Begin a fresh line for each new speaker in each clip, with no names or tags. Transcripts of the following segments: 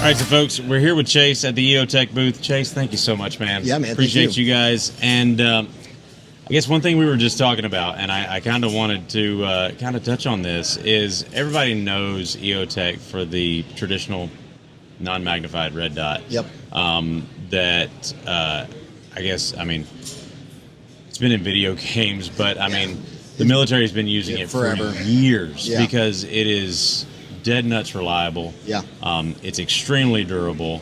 All right, so folks, we're here with Chase at the EOTech booth. Chase, thank you so much, man.
Yeah, man.
Appreciate you guys. And I guess one thing we were just talking about, and I kind of wanted to kind of touch on this, is everybody knows EOTech for the traditional non-magnified red dot.
Yep.
That I guess, I mean, it's been in video games, but I mean, the military has been using it
forever.
for years because it is dead nuts reliable.
Yeah.
It's extremely durable.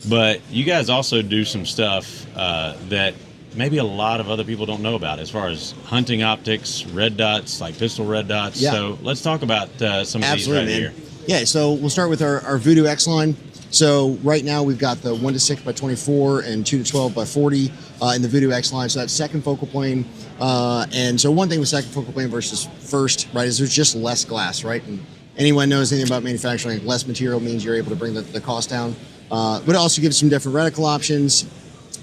But you guys also do some stuff that maybe a lot of other people don't know about as far as hunting optics, red dots, like pistol red dots.
Yeah.
So let's talk about some of these right here.
Yeah, so we'll start with our Voodoo X line. So right now we've got the 1-6 by 24 and 2-12 by 40 in the Voodoo X line. So that's second focal plane. And so one thing with second focal plane versus first, right, is there's just less glass, right? And anyone knows anything about manufacturing, less material means you're able to bring the cost down. But it also gives some different reticle options.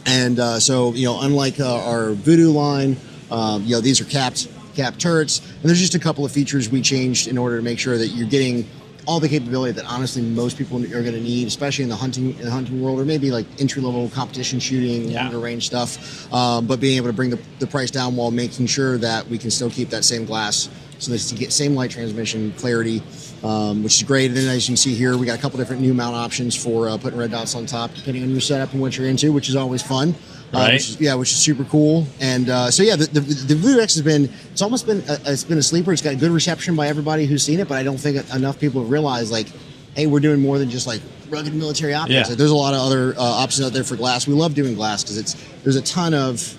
And so, you know, unlike our Voodoo line, you know, these are capped turrets. And there's just a couple of features we changed in order to make sure that you're getting all the capability that honestly most people are going to need, especially in the hunting world, or maybe like entry-level competition shooting, longer range stuff. But being able to bring the price down while making sure that we can still keep that same glass, so that you get same light transmission clarity, which is great. And then as you can see here, we got a couple different new mount options for putting red dots on top, depending on your setup and what you're into, which is always fun.
Right.
Which is super cool. And so yeah, the Voodoo X it's almost been a sleeper. It's got good reception by everybody who's seen it, but I don't think enough people have realized, like, hey, we're doing more than just like rugged military optics.
Yeah.
Like, there's a lot of other options out there for glass. We love doing glass because there's a ton of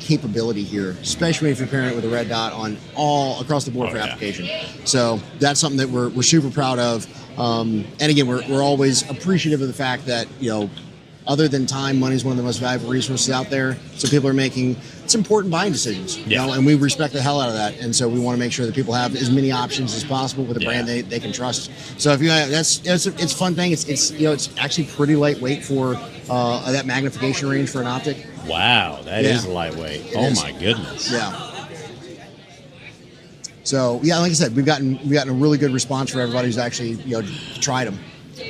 capability here, especially if you're pairing it with a red dot on all across the board for application. So that's something that we're super proud of. And again, we're always appreciative of the fact that, you know, other than time, money is one of the most valuable resources out there. So people are making important buying decisions, you know, and we respect the hell out of that. And so we want to make sure that people have as many options as possible with a brand they can trust. So if you it's a fun thing. It's you know, it's actually pretty lightweight for that magnification range for an optic.
Wow, that is lightweight. My goodness.
Yeah. So yeah, like I said, we've gotten a really good response for everybody who's actually, you know, tried them.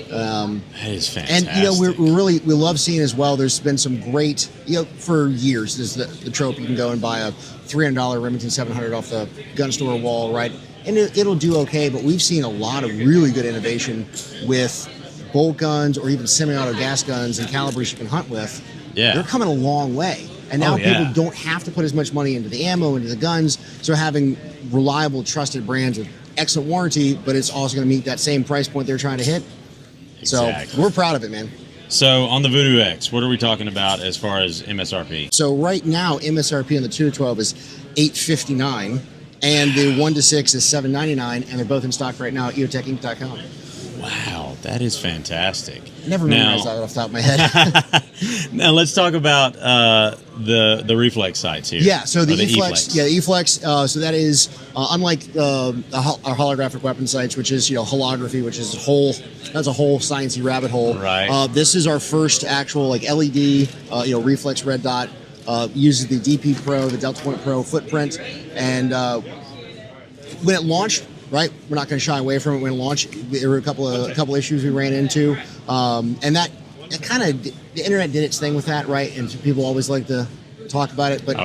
That is fantastic.
And you know, we love seeing as well. There's been some great, you know, for years. There's the trope you can go and buy a $300 Remington 700 off the gun store wall, right? And it'll do okay. But we've seen a lot of really good innovation with bolt guns or even semi-auto gas guns and calibers you can hunt with.
Yeah,
they're coming a long way. And now people don't have to put as much money into the ammo, into the guns. So having reliable, trusted brands with excellent warranty, but it's also going to meet that same price point they're trying to hit.
Exactly.
So we're proud of it, man.
So on the Voodoo X, what are we talking about as far as MSRP?
So right now, MSRP on the 2-12 is $859, and the 1-6 is $799, and they're both in stock right now at EOTechInc.com.
Wow, that is fantastic.
Never memorized that off the top of my head.
Now let's talk about the reflex sights here.
Yeah, so the E-Flex. Yeah, the E-Flex. So that is unlike our holographic weapon sights, which is, you know, holography, which is that's a whole sciencey rabbit hole.
Right.
This is our first actual like LED, you know, reflex red dot. Uses the DP Pro, the Delta Point Pro footprint, and when it launched. Right, we're not going to shy away from it when it launched. There were a couple issues we ran into, and that kind of the internet did its thing with that, right? And people always like to talk about it, but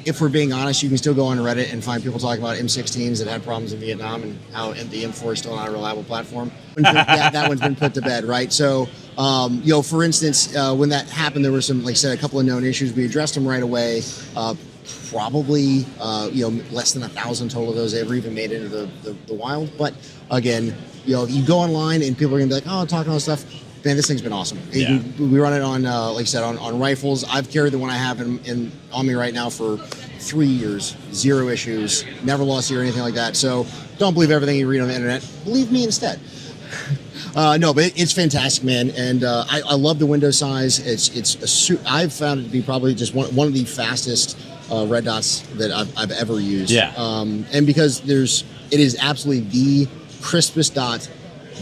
if we're being honest, you can still go on Reddit and find people talking about M16s that had problems in Vietnam and how the M4 is still not a reliable platform. That one's been put to bed, right? So, you know, for instance, when that happened, there were some, like I said, a couple of known issues. We addressed them right away. Probably, you know, less than 1,000 total of those ever even made into the wild. But again, you know, you go online and people are gonna be like, oh, talking all this stuff. Man, this thing's been awesome.
Yeah.
We run it on, like I said, on rifles. I've carried the one I have on me right now for 3 years, 0 issues, never lost a year or anything like that. So don't believe everything you read on the internet. Believe me instead. No, but it's fantastic, man, and I love the window size. I've found it to be probably just one of the fastest red dots that I've ever used.
Yeah.
And because it is absolutely the crispest dot,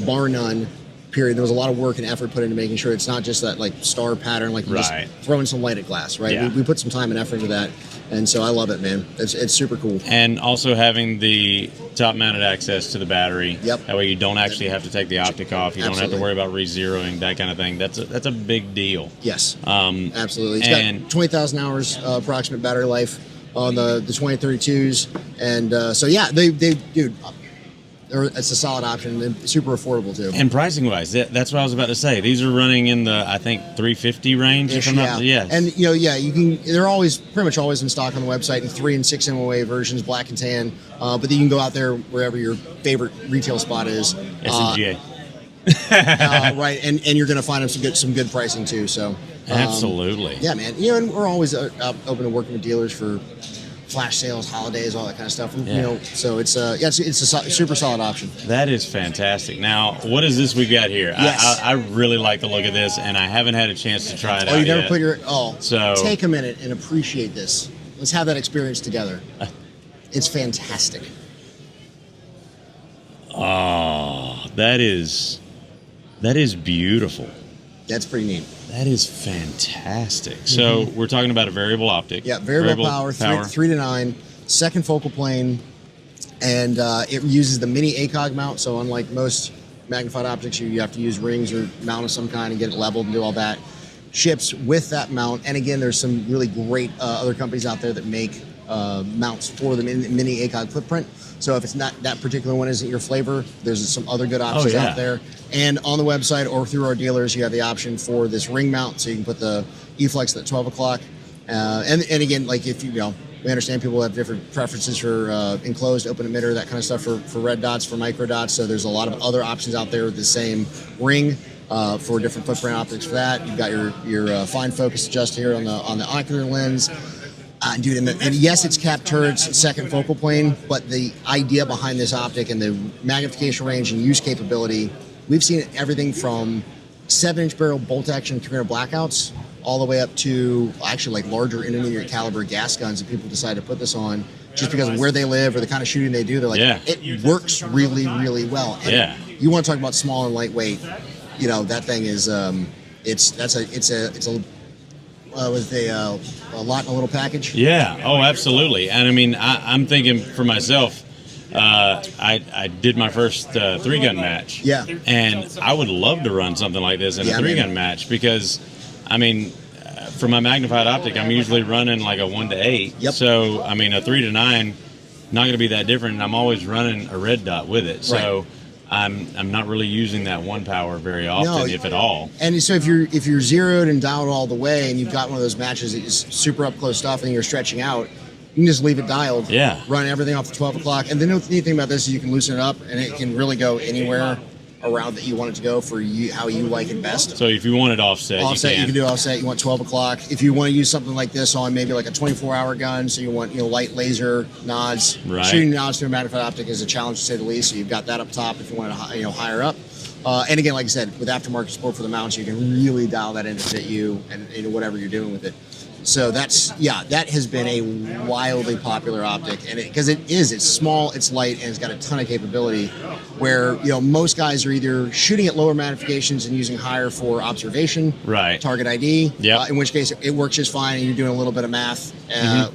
bar none, period. There was a lot of work and effort put into making sure it's not just that like star pattern, like just throwing some light at glass, right?
Yeah.
We put some time and effort into that, and so I love it, man. It's super cool.
And also having the top-mounted access to the battery.
Yep.
That way you don't actually have to take the optic off. You don't have to
Absolutely.
worry about re-zeroing, that kind of thing. That's a big deal.
Yes.
And
Absolutely. It's got 20,000 hours approximate battery life on the 2032s, and so yeah, they dude. It's a solid option and super affordable too.
And pricing wise, that's what I was about to say. These are running in the, I think, 350 range. If I'm not, yes.
And you can. They're always pretty much always in stock on the website in 3 and 6 MOA versions, black and tan. But then you can go out there wherever your favorite retail spot is.
SMGA.
Right, and you're going to find them some good pricing too. So
absolutely.
Yeah, man. And we're always open to working with dealers for flash sales, holidays, all that kind of stuff.
Yeah.
So it's a super solid option.
That is fantastic. Now, what is this we've got here?
Yes.
I really like the look of this, and I haven't had a chance to try it out
you never
yet.
put your
So
take a minute and appreciate this. Let's have that experience together. It's fantastic.
Oh, that is beautiful.
That's pretty neat.
That is fantastic. So we're talking about a variable optic.
Yeah, variable power. 3 to 9, second focal plane, and it uses the mini ACOG mount. So unlike most magnified optics, you have to use rings or mount of some kind and get it leveled and do all that. Ships with that mount, and again, there's some really great other companies out there that make mounts for the mini ACOG footprint. So if it's not that particular one isn't your flavor, there's some other good options out there. And on the website or through our dealers, you have the option for this ring mount, so you can put the eFlex at 12 o'clock. And again, like if we understand people have different preferences for enclosed, open emitter, that kind of stuff for red dots, for micro dots. So there's a lot of other options out there with the same ring for different footprint optics for that. You've got your fine focus adjust here on the ocular lens. Dude, and yes, it's cap turrets, second focal plane, but the idea behind this optic and the magnification range and use capability, we've seen everything from 7-inch barrel bolt action 300 blackouts all the way up to actually like larger intermediate caliber gas guns that people decide to put this on just because of where they live or the kind of shooting they do. They're like, it works really, really well. And you want to talk about small and lightweight, that thing is, it's a lot in a little package.
Yeah. Oh, absolutely. And I mean, I'm thinking for myself. I did my first 3-gun match.
Yeah.
And I would love to run something like this in a 3-gun match because, I mean, for my magnified optic, I'm usually running like a 1 to 8.
Yep.
So I mean, a 3 to 9, not going to be that different. And I'm always running a red dot with it. So. I'm not really using that 1 power very often, if at all.
And so if you're zeroed and dialed all the way, and you've got one of those matches that is super up close stuff, and you're stretching out, you can just leave it dialed.
Yeah.
Run everything off the 12 o'clock, and the neat thing about this is you can loosen it up, and it can really go anywhere around that you want it to go for you, how you like it best.
So if you want it offset,
you can do offset. You want 12 o'clock. If you want to use something like this on maybe like a 24-hour gun, so you want light laser nods.
Right.
Shooting nods through a magnified optic is a challenge to say the least. So you've got that up top if you want to higher up. And again, like I said, with aftermarket support for the mounts, you can really dial that in to fit you and whatever you're doing with it. So that has been a wildly popular optic, and because it's small, it's light, and it's got a ton of capability. Where most guys are either shooting at lower magnifications and using higher for observation,
right?
Target ID,
in
which case it works just fine, and you're doing a little bit of math,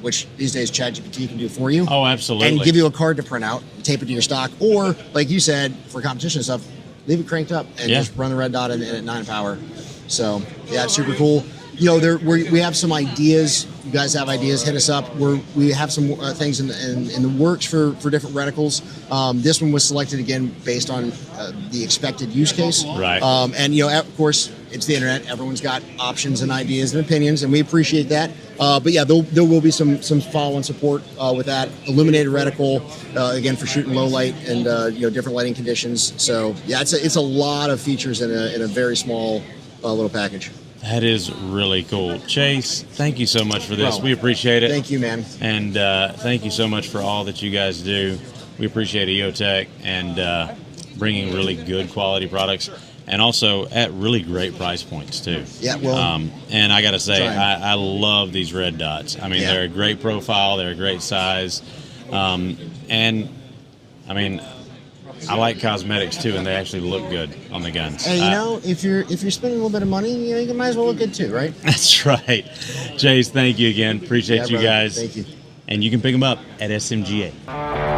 which these days ChatGPT can do for you.
Oh, absolutely,
and give you a card to print out, tape it to your stock, or like you said, for competition stuff, leave it cranked up and just run the red dot in at 9 power. So it's super cool. We have some ideas. You guys have ideas, hit us up. We have some things in the works for different reticles. This one was selected again based on the expected use case.
Right.
And of course, it's the internet. Everyone's got options and ideas and opinions, and we appreciate that. But yeah, there will be some follow-on support with that illuminated reticle again for shooting low light and different lighting conditions. So yeah, it's a lot of features in a very small little package.
That is really cool. Chase, thank you so much for this. We appreciate it.
Thank you, man.
And thank you so much for all that you guys do. We appreciate EOTech and bringing really good quality products and also at really great price points, too.
Yeah, well.
And I got to say, I love these red dots. I mean, they're a great profile. They're a great size. And, I mean, I like cosmetics too, and they actually look good on the guns.
And if you're spending a little bit of money, you might as well look good too, right?
That's right. Chase, thank you again. Appreciate you
brother.
guys.
Thank you.
And you can pick them up at SMGA.